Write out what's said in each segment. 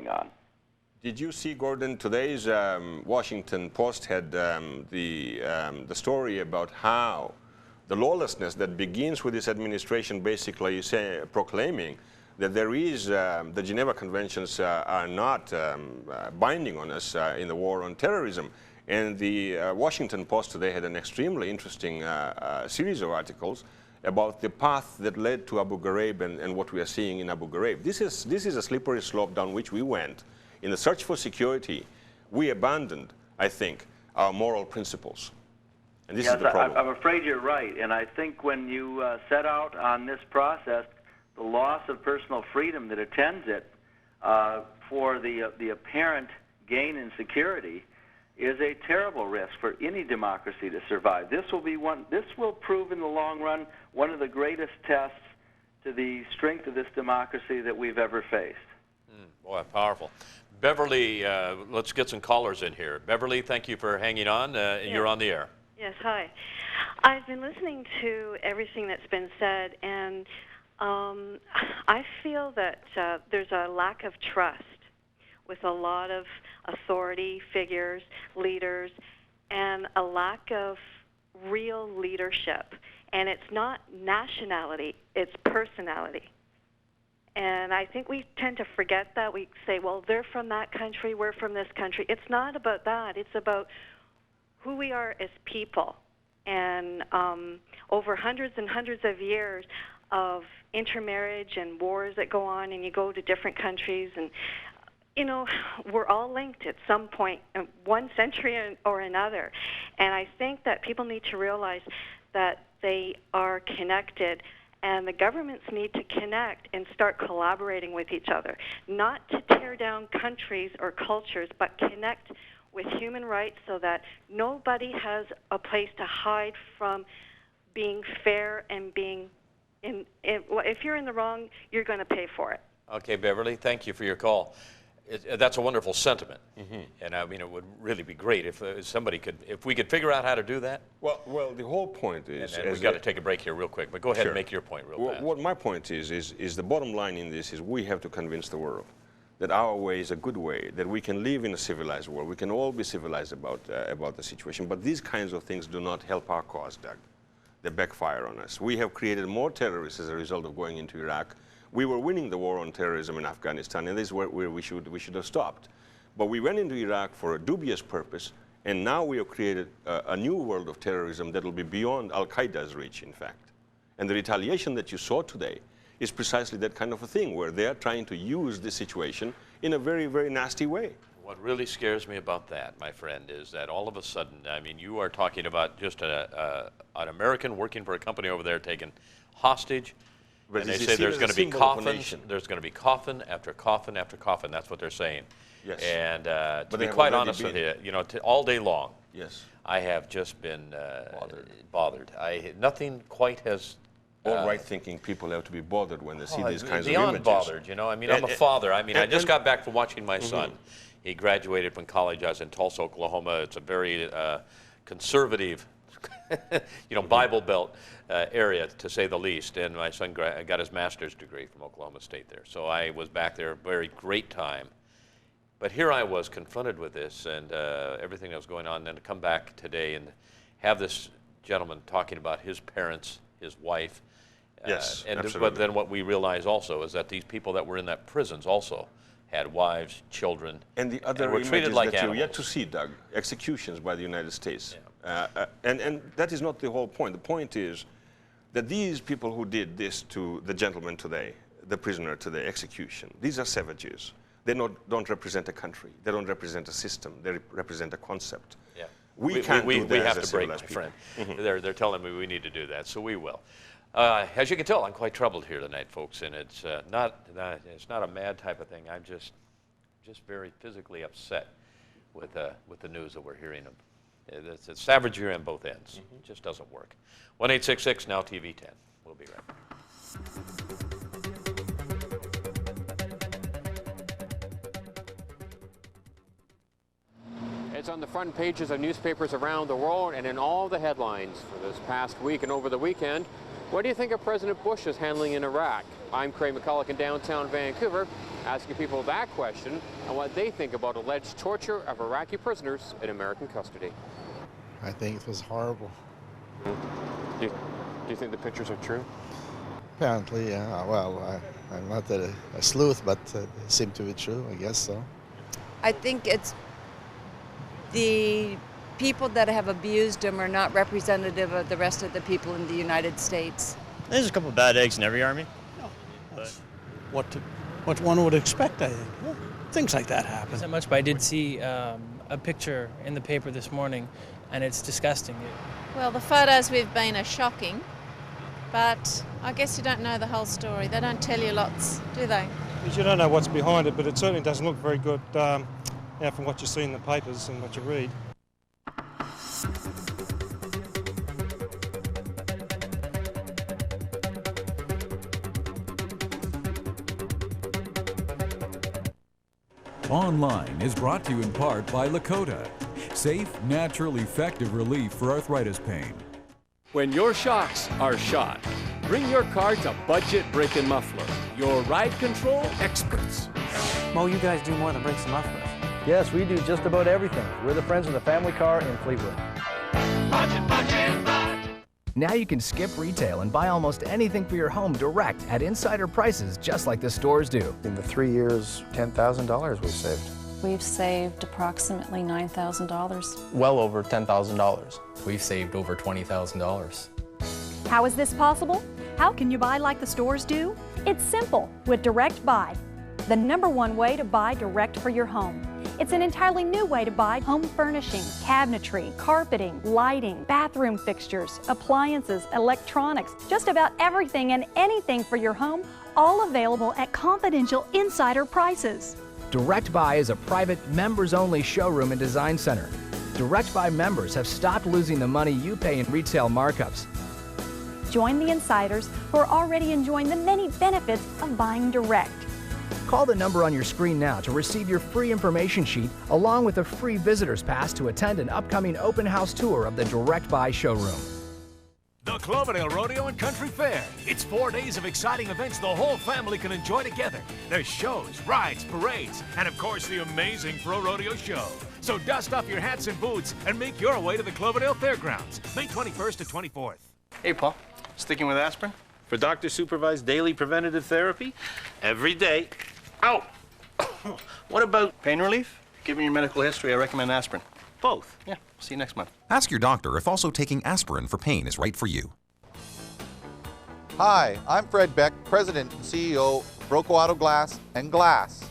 going on. Did you see, Gordon, today's Washington Post had the story about how the lawlessness that begins with this administration basically proclaiming that there is, the Geneva Conventions are not binding on us in the war on terrorism. And the Washington Post today had an extremely interesting series of articles about the path that led to Abu Ghraib and what we are seeing in Abu Ghraib. This is a slippery slope down which we went. In the search for security, we abandoned, I think, our moral principles. And this is the problem. I'm afraid you're right. And I think when you set out on this process, the loss of personal freedom that attends it for the apparent gain in security is a terrible risk for any democracy to survive. This will prove in the long run one of the greatest tests to the strength of this democracy that we've ever faced. Boy, powerful. Beverly, let's get some callers in here. Beverly, thank you for hanging on. Yes. You're on the air. Yes, hi. I've been listening to everything that's been said, and I feel that there's a lack of trust with a lot of authority figures, leaders, and a lack of real leadership. And it's not nationality, it's personality. And I think we tend to forget that. We say, well, they're from that country, we're from this country. It's not about that. It's about who we are as people. And over hundreds and hundreds of years of intermarriage and wars that go on, and you go to different countries, and, you know, we're all linked at some point, one century or another. And I think that people need to realize that they are connected, and the governments need to connect and start collaborating with each other, not to tear down countries or cultures, but connect with human rights so that nobody has a place to hide from being fair and being if you're in the wrong, you're going to pay for it. Okay, Beverly, thank you for your call. That's a wonderful sentiment, and I mean, it would really be great if somebody could, if we could figure out how to do that. Well, the whole point is, and we've got to take a break here real quick, but go ahead and make your point real fast. What my point is the bottom line in this is we have to convince the world that our way is a good way, that we can live in a civilized world. We can all be civilized about the situation, but these kinds of things do not help our cause, Doug. They backfire on us. We have created more terrorists as a result of going into Iraq. We were winning the war on terrorism in Afghanistan, and this is where we should have stopped. But we went into Iraq for a dubious purpose, and now we have created a new world of terrorism that will be beyond Al-Qaeda's reach, in fact. And the retaliation that you saw today is precisely that kind of a thing, where they are trying to use this situation in a very, very nasty way. What really scares me about that, my friend, is that all of a sudden, I mean, you are talking about just an American working for a company over there taken hostage, but and they say there's going to be coffins, there's going to be coffin after coffin after coffin. That's what they're saying. Yes. And to be quite honest with you, all day long, yes, I have just been bothered. Nothing quite has. All right-thinking people have to be bothered when they see these kinds of images. Beyond bothered, I mean, I'm a father. I mean, I just got back from watching my son. He graduated from college. I was in Tulsa, Oklahoma. It's a very conservative, Bible Belt area, to say the least. And my son got his master's degree from Oklahoma State there. So I was back there, a very great time. But here I was confronted with this and everything that was going on. And then to come back today and have this gentleman talking about his parents, his wife. Yes, absolutely. But then what we realize also is that these people that were in that prisons also had wives, children, and the other were treated like that animals. You're yet to see, Doug, executions by the United States. Yeah. And that is not the whole point. The point is that these people who did this to the gentleman today, the prisoner today, execution, these are savages. They don't represent a country. They don't represent a system. They represent a concept. Yeah. We can't do that. We have to break, my friend. They're telling me we need to do that, so we will. As you can tell, I'm quite troubled here tonight, folks, and it's not a mad type of thing. I'm just very physically upset with the news that we're hearing. It's savagery on both ends. It just doesn't work. 1-866-NOW-TV10. We'll be right back. It's on the front pages of newspapers around the world and in all the headlines for this past week and over the weekend. What do you think of President Bush's handling in Iraq? I'm Craig McCulloch in downtown Vancouver. asking people that question and what they think about alleged torture of Iraqi prisoners in American custody. I think it was horrible. Do you think the pictures are true? Apparently, yeah. Well, I'm not a sleuth, but it seemed to be true, I guess so. I think it's the people that have abused him are not representative of the rest of the people in the United States. There's a couple of bad eggs in every army. No, that's what one would expect, I think. Well, things like that happen. Not much, but I did see a picture in the paper this morning, and it's disgusting. Well, the photos we've been are shocking, but I guess you don't know the whole story. They don't tell you lots, do they? Because you don't know what's behind it, but it certainly doesn't look very good from what you see in the papers and what you read. Online is brought to you in part by Lakota. Safe, natural, effective relief for arthritis pain. When your shocks are shot, bring your car to Budget Brake and Muffler, your ride control experts. Mo, you guys do more than brakes and mufflers. Yes, we do just about everything. We're the friends of the family car in Fleetwood. Budget. Now you can skip retail and buy almost anything for your home direct at insider prices, just like the stores do. In the 3 years, $10,000 we've saved. We've saved approximately $9,000. Well over $10,000. We've saved over $20,000. How is this possible? How can you buy like the stores do? It's simple with Direct Buy, the #1 way to buy direct for your home. It's an entirely new way to buy home furnishing, cabinetry, carpeting, lighting, bathroom fixtures, appliances, electronics, just about everything and anything for your home, all available at confidential insider prices. Direct Buy is a private, members-only showroom and design center. Direct Buy members have stopped losing the money you pay in retail markups. Join the insiders who are already enjoying the many benefits of buying direct. Call the number on your screen now to receive your free information sheet along with a free visitor's pass to attend an upcoming open house tour of the Direct Buy showroom. The Cloverdale Rodeo and Country Fair. It's 4 days of exciting events the whole family can enjoy together. There's shows, rides, parades, and of course the amazing Pro Rodeo Show. So dust off your hats and boots and make your way to the Cloverdale Fairgrounds, May 21st to 24th. Hey, Paul. Sticking with aspirin? For doctor-supervised daily preventative therapy? Every day. Ow! What about pain relief? Given your medical history, I recommend aspirin. Both. Yeah. See you next month. Ask your doctor if also taking aspirin for pain is right for you. Hi, I'm Fred Beck, President and CEO of Broco Auto Glass and Glass.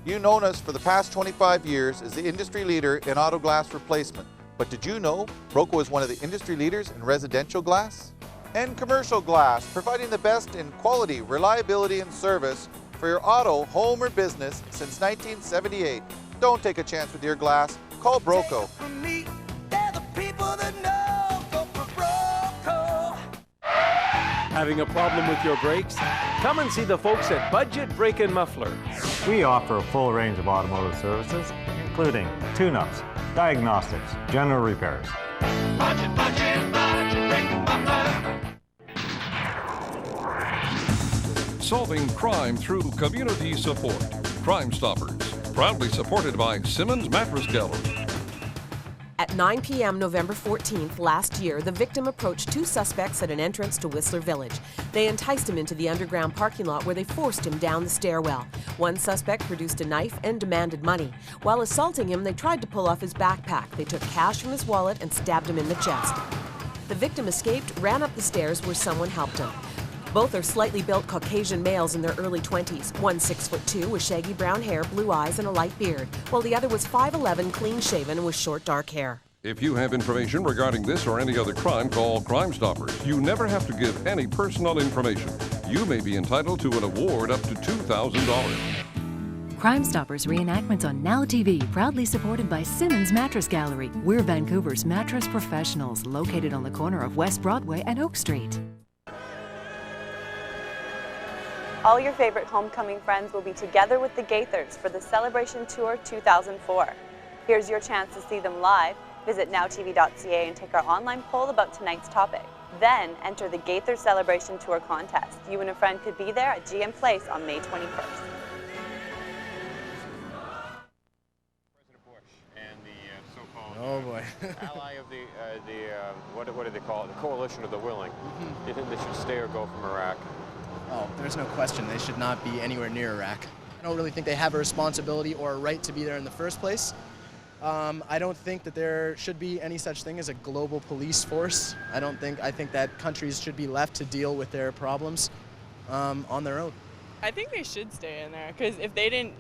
You've known us for the past 25 years as the industry leader in auto glass replacement. But did you know Broco is one of the industry leaders in residential glass and commercial glass, providing the best in quality, reliability, and service for your auto, home, or business since 1978. Don't take a chance with your glass. Call Broco. Having a problem with your brakes? Come and see the folks at Budget Brake and Muffler. We offer a full range of automotive services, including tune-ups, diagnostics, general repairs. Budget Brake and Muffler. Solving crime through community support. Crime Stoppers, proudly supported by Simmons Mattress Gallery. At 9 p.m. November 14th last year, the victim approached two suspects at an entrance to Whistler Village. They enticed him into the underground parking lot where they forced him down the stairwell. One suspect produced a knife and demanded money. While assaulting him, they tried to pull off his backpack. They took cash from his wallet and stabbed him in the chest. The victim escaped, ran up the stairs where someone helped him. Both are slightly built Caucasian males in their early 20s. One 6'2" with shaggy brown hair, blue eyes, and a light beard, while the other was 5'11", clean-shaven, and with short dark hair. If you have information regarding this or any other crime, call Crime Stoppers. You never have to give any personal information. You may be entitled to an award up to $2,000. Crime Stoppers reenactments on Now TV, proudly supported by Simmons Mattress Gallery. We're Vancouver's mattress professionals, located on the corner of West Broadway and Oak Street. All your favorite homecoming friends will be together with the Gaithers for the Celebration Tour 2004. Here's your chance to see them live. Visit nowtv.ca and take our online poll about tonight's topic. Then enter the Gaither Celebration Tour contest. You and a friend could be there at GM Place on May 21st. Ally of what do they call it? The coalition of the willing. Do you think they should stay or go from Iraq? Oh, there's no question. They should not be anywhere near Iraq. I don't really think they have a responsibility or a right to be there in the first place. I don't think that there should be any such thing as a global police force. I think that countries should be left to deal with their problems on their own. I think they should stay in there, because if they didn't,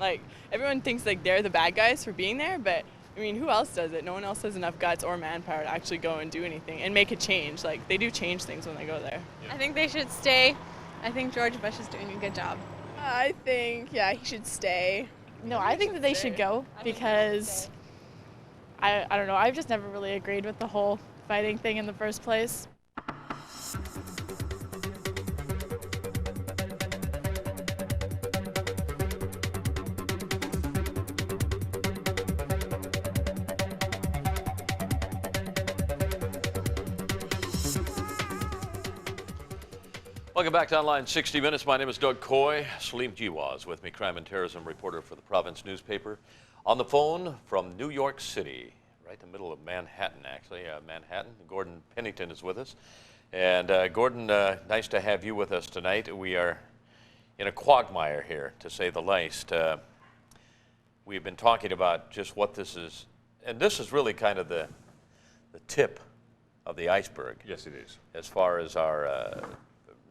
everyone thinks they're the bad guys for being there, but I mean, who else does it? No one else has enough guts or manpower to actually go and do anything and make a change. They do change things when they go there. I think they should stay. I think George Bush is doing a good job. I think, yeah, he should stay. No, I think that they should go, because I don't know, I've just never really agreed with the whole fighting thing in the first place. Welcome back to Online 60 Minutes. My name is Doug Kooy. Salim Jiwa is with me, crime and terrorism reporter for the Province newspaper. On the phone from New York City, right in the middle of Manhattan, actually, Manhattan. Gordon Pennington is with us. And Gordon, nice to have you with us tonight. We are in a quagmire here, to say the least. We've been talking about just what this is, and this is really kind of the tip of the iceberg. Yes, it is. As far as our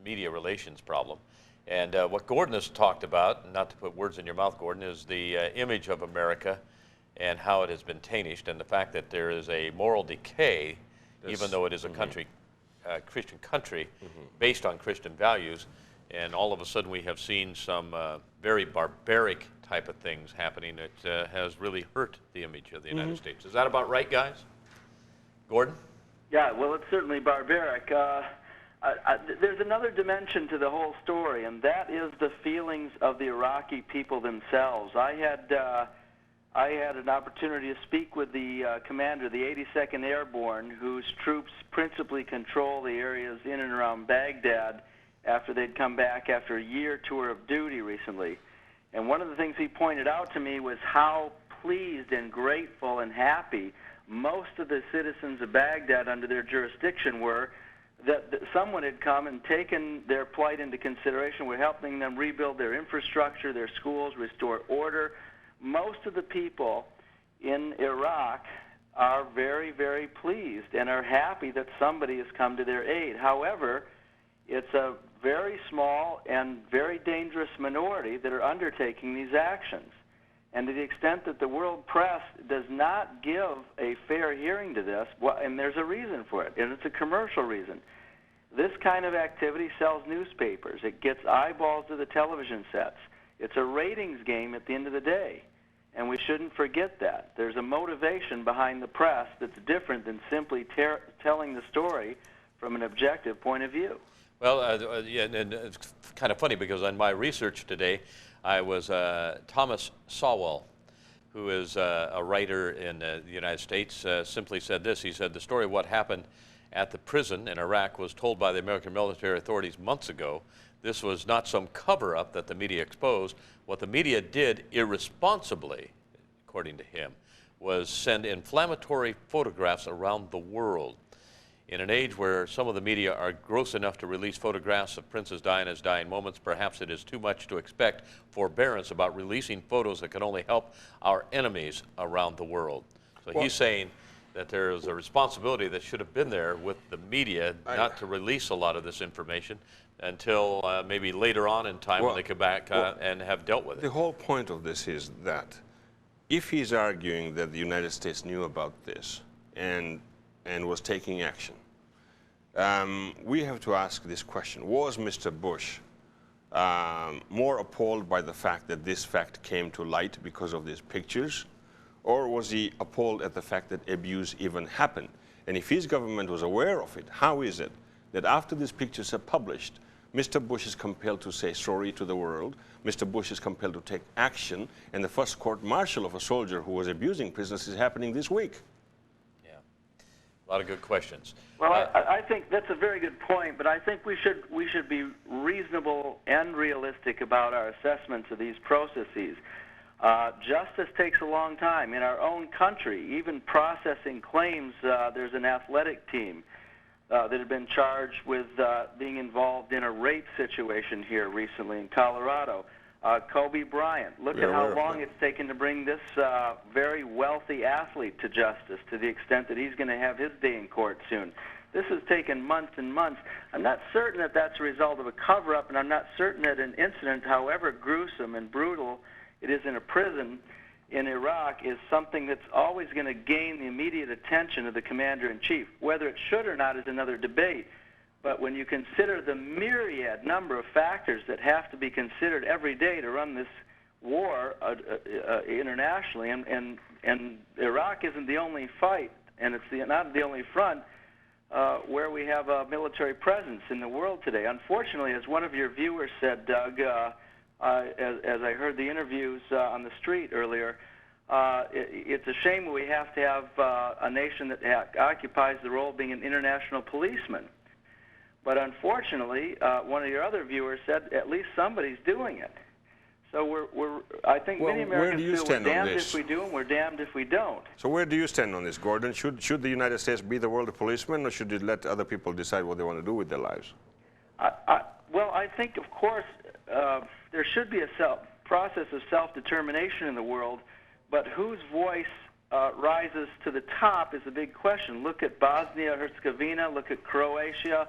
media relations problem. And what Gordon has talked about, not to put words in your mouth, Gordon, is the image of America and how it has been tarnished, and the fact that there is a moral decay, even though it is a country, Christian country, based on Christian values. And all of a sudden we have seen some very barbaric type of things happening that has really hurt the image of the United States. Is that about right, guys? Gordon? Yeah, well, it's certainly barbaric. There's another dimension to the whole story, and that is the feelings of the Iraqi people themselves. I had an opportunity to speak with the commander of the 82nd Airborne, whose troops principally control the areas in and around Baghdad after they'd come back after a year tour of duty recently. And one of the things he pointed out to me was how pleased and grateful and happy most of the citizens of Baghdad under their jurisdiction were that someone had come and taken their plight into consideration. We're helping them rebuild their infrastructure, their schools, restore order. Most of the people in Iraq are very, very pleased and are happy that somebody has come to their aid. However, it's a very small and very dangerous minority that are undertaking these actions. And to the extent that the world press does not give a fair hearing to this, well, and there's a reason for it, and it's a commercial reason. This kind of activity sells newspapers. It gets eyeballs to the television sets. It's a ratings game at the end of the day, and we shouldn't forget that. There's a motivation behind the press that's different than simply telling the story from an objective point of view. Well, yeah, and it's kind of funny because on my research today, I was Thomas Sowell, who is a writer in the United States, simply said this. He said, the story of what happened at the prison in Iraq was told by the American military authorities months ago. This was not some cover-up that the media exposed. What the media did irresponsibly, according to him, was send inflammatory photographs around the world. In an age where some of the media are gross enough to release photographs of Princess Diana's dying moments, perhaps it is too much to expect forbearance about releasing photos that can only help our enemies around the world. So he's saying that there is a responsibility that should have been there with the media not to release a lot of this information until maybe later on in time when they come back and have dealt with it. The whole point of this is that if he's arguing that the United States knew about this and was taking action, we have to ask this question. Was Mr. Bush more appalled by the fact that this fact came to light because of these pictures, or was he appalled at the fact that abuse even happened? And if his government was aware of it, how is it that after these pictures are published, Mr. Bush is compelled to say sorry to the world, Mr. Bush is compelled to take action, and the first court-martial of a soldier who was abusing prisoners is happening this week? A lot of good questions. Well, I think that's a very good point, but I think we should be reasonable and realistic about our assessments of these processes. Justice takes a long time. In our own country, even processing claims, there's an athletic team that had been charged with being involved in a rape situation here recently in Colorado. Kobe Bryant. Look at how long it's taken to bring this very wealthy athlete to justice, to the extent that he's going to have his day in court soon. This has taken months and months. I'm not certain that that's a result of a cover-up, and I'm not certain that an incident, however gruesome and brutal it is in a prison in Iraq, is something that's always going to gain the immediate attention of the commander-in-chief. Whether it should or not is another debate. But when you consider the myriad number of factors that have to be considered every day to run this war internationally, and Iraq isn't the only fight, and it's not the only front where we have a military presence in the world today. Unfortunately, as one of your viewers said, Doug, as I heard the interviews on the street earlier, it's a shame we have to have a nation that occupies the role of being an international policeman. But unfortunately, one of your other viewers said at least somebody's doing it. So I think many Americans feel we're damned if we do and we're damned if we don't. So where do you stand on this, Gordon? Should the United States be the world policeman, or should it let other people decide what they want to do with their lives? Well, I think, of course, there should be a process of self-determination in the world, but whose voice rises to the top is a big question. Look at Bosnia-Herzegovina, look at Croatia,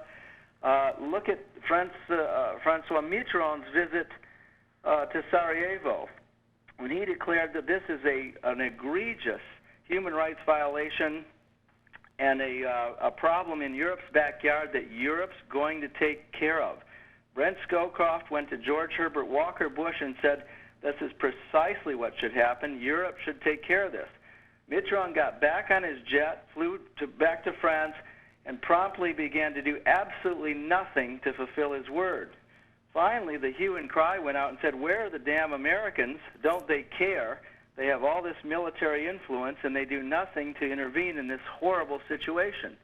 look at Francois Mitterrand's visit to Sarajevo, when he declared that this is an egregious human rights violation and a problem in Europe's backyard that Europe's going to take care of. Brent Scowcroft went to George Herbert Walker Bush and said, this is precisely what should happen. Europe should take care of this. Mitterrand got back on his jet, flew back to France, and promptly began to do absolutely nothing to fulfill his word. Finally, the hue and cry went out and said, where are the damn Americans? Don't they care? They have all this military influence, and they do nothing to intervene in this horrible situation.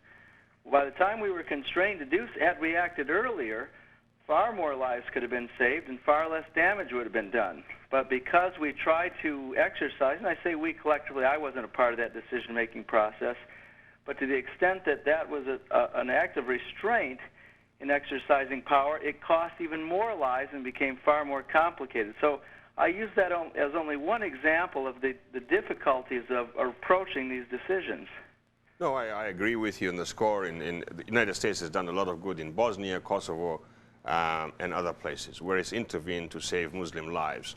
By the time we were constrained to do, had we acted earlier, far more lives could have been saved and far less damage would have been done. But because we tried to exercise, and I say we collectively, I wasn't a part of that decision-making process, but to the extent that that was an act of restraint in exercising power, it cost even more lives and became far more complicated. So I use that as only one example of the difficulties of approaching these decisions. No, I agree with you on the score. The United States has done a lot of good in Bosnia, Kosovo, and other places where it's intervened to save Muslim lives.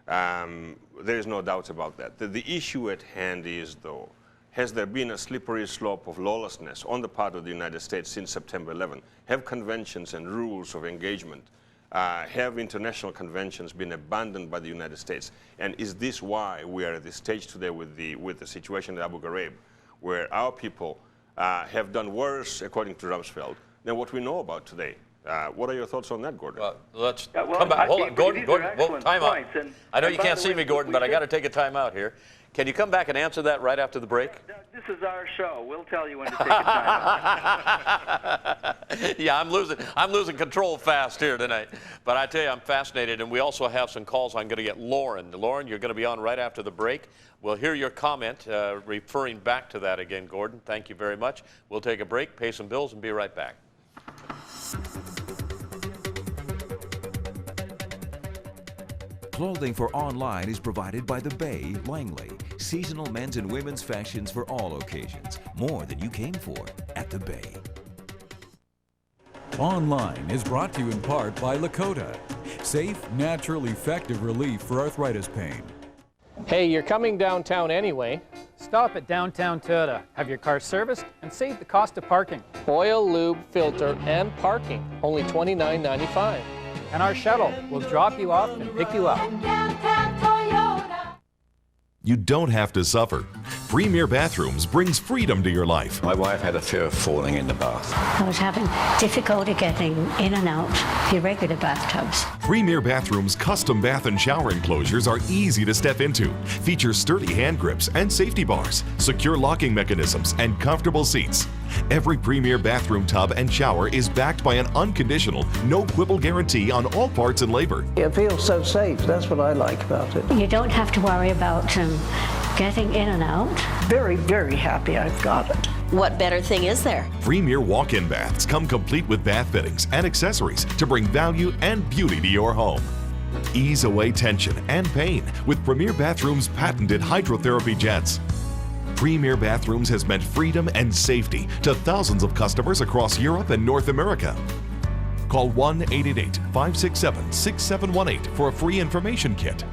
There is no doubt about that. The issue at hand is, though, has there been a slippery slope of lawlessness on the part of the United States since September 11? Have conventions and rules of engagement, have international conventions been abandoned by the United States? And is this why we are at this stage today with the situation at Abu Ghraib, where our people have done worse, according to Rumsfeld, than what we know about today? What are your thoughts on that, Gordon? Let's come back. Hold on, Gordon, time out. I know you can't see me, Gordon, but I got to take a time out here. Can you come back and answer that right after the break? This is our show. We'll tell you when to take a time out. Yeah, I'm losing control fast here tonight. But I tell you, I'm fascinated, and we also have some calls. I'm going to get Lauren. Lauren, you're going to be on right after the break. We'll hear your comment referring back to that again, Gordon. Thank you very much. We'll take a break, pay some bills, and be right back. Clothing for online is provided by The Bay, Langley. Seasonal men's and women's fashions for all occasions. More than you came for at The Bay. Online is brought to you in part by Lakota. Safe, natural, effective relief for arthritis pain. Hey, you're coming downtown anyway. Stop at Downtown Toyota. Have your car serviced and save the cost of parking. Oil, lube, filter, and parking. Only $29.95. And our shuttle will drop you off and pick you up. You don't have to suffer. Premier Bathrooms brings freedom to your life. My wife had a fear of falling in the bath. I was having difficulty getting in and out the regular bathtubs. Premier Bathrooms' custom bath and shower enclosures are easy to step into, feature sturdy hand grips and safety bars, secure locking mechanisms, and comfortable seats. Every Premier bathroom tub and shower is backed by an unconditional, no-quibble guarantee on all parts and labor. It feels so safe. That's what I like about it. You don't have to worry about getting in and out. Very, very happy I've got it. What better thing is there? Premier walk-in baths come complete with bath fittings and accessories to bring value and beauty to your home. Ease away tension and pain with Premier Bathrooms' patented hydrotherapy jets. Premier Bathrooms has meant freedom and safety to thousands of customers across Europe and North America. Call 1-888-567-6718 for a free information kit.